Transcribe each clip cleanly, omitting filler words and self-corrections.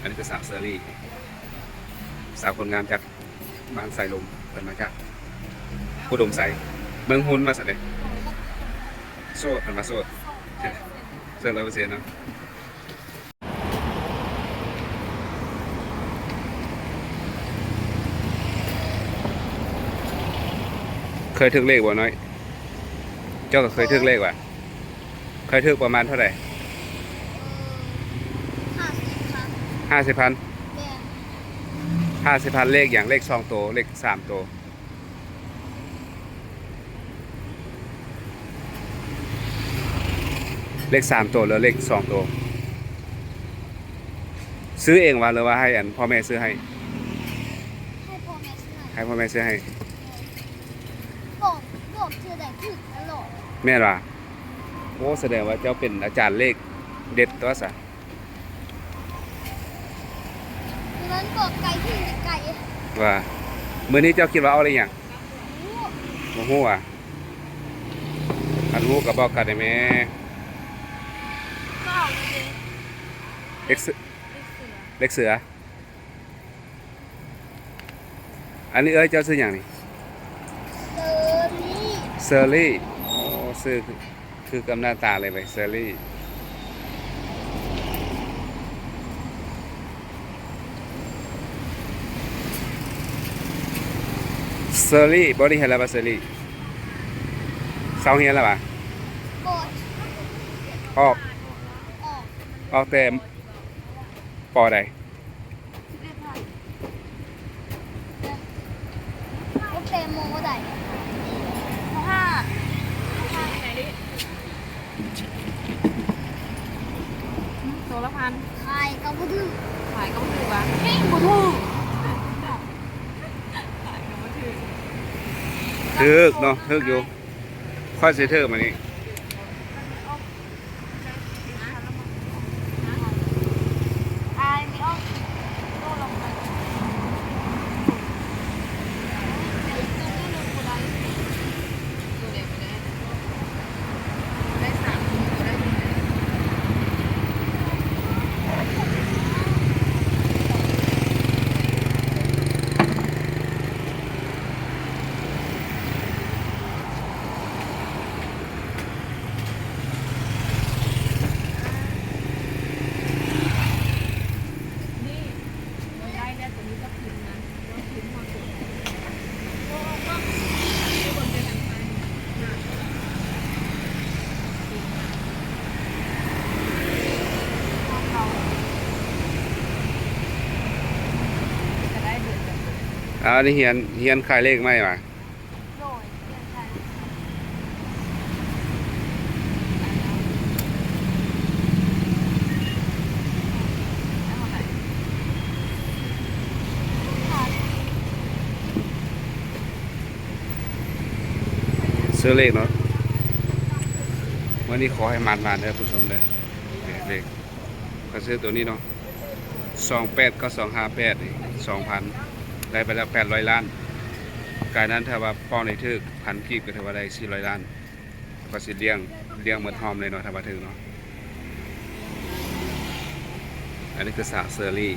นนี้คือสาวเซอรี่สาวคนงามจากบ้านไซลมเป็นมาจากผู้ดมใสเมืองฮุนมาสักเลยโซดเป็นมาโซดเสื้อ100%เนาะเคยถึกเลขบ่น้อยเจ้าก็เคยถึกเลขว่ะเคยถึกประมาณเท่าไหร่50,00050,000เลขอย่างเลข2ตัวเลข3ตัวเลข3ตัวหรือเลข2ตัวซื้อเองวะหรือว่าให้อันพ่อแม่ซื้อให้ให้พ่อแม่ซื้อให้บอกเธอได้ถึกตลอดแม่ล่ะโอ้แสดงว่าเจ้าเป็นอาจารย์เลขเด็ดตัวซะนั้นบอกไก่ที่ไก่ว่ามื้อนี้เจ้าคิดว่าเอาอะไรอย่างบ่ฮู้อ่ะอันฮู้ก็บอกกันได้แม่ก็เอาเลยเลขเลขเสืออันนี้เจ้าซื้ออย่างนี้เซอรี่โอ้ซื้อคือกำหน้าตาเลยไปเซอรี่เซอรี่บอดี้เฮลล์บาเซอรี่เซาเฮียนแล้วป่ะกดออกออกแต่ปอใดโอเคโมได้ห้าไหนดิตัวละพันขายก็บ่ถือขายก็ไม่ถูกอ่ะเฮ้ยบ่ถือถึกเนาะถึกอยู่ค่อยสิถึกมานี่อายไม่ออกโตลงไปตัวเด็กเลยได้3ตัวได้อันนี้เฮียนขายเลขไหมวะโดยเปลี่ยนใจซื้อเลขเนาะวันนี้ขอให้มาเด้อผู้ชมเด้อเลขก็ซื้อตัวนี้เนาะ28ก็258นี่ 2,000ได้ไปแล้ว800 ล้านกายนั้นถ้าว่าป้อนในทึก1,000 กีบก็ถือว่าได้400 ล้านก็สิเลี้ยงเหมือนหอมเลยเนาะถ้าว่าถึงเนาะอันนี้คือสาวเซอรี่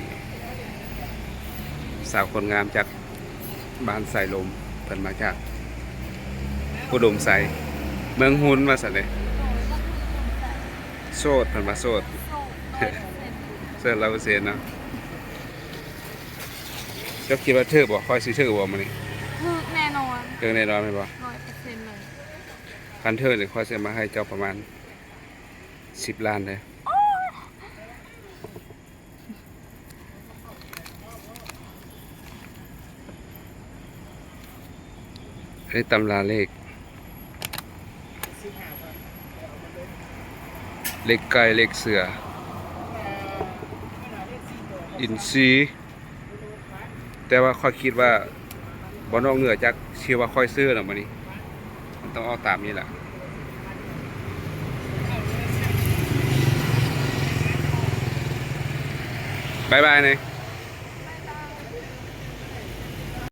สาวคนงามจากบ้านไซลมเพิ่นมาจากอุดมไซเมืองฮุนมาสั่นเลยโซดเพิ่นมาโซดเสื้อ100%เนาะเจ้าคิดว่าเธอบ่ค่อยสิเธอบ่มื้อนี้ถึกแน่นอน เรื่องแน่นอนแม่นบ่100%เลยคันเธอนี่ค่อยสิมาให้เจ้าประมาณ10 ล้านเลยอันนี้ตำราเลขไก่เลขเสืออินทรีแต่ว่าค่อยคิดว่าบ่นอกเหนือจากชื่อว่าค่อยซื้อหรอกมื้อนี้มันต้องเอาตามนี้แหละบ๊ายบายเลย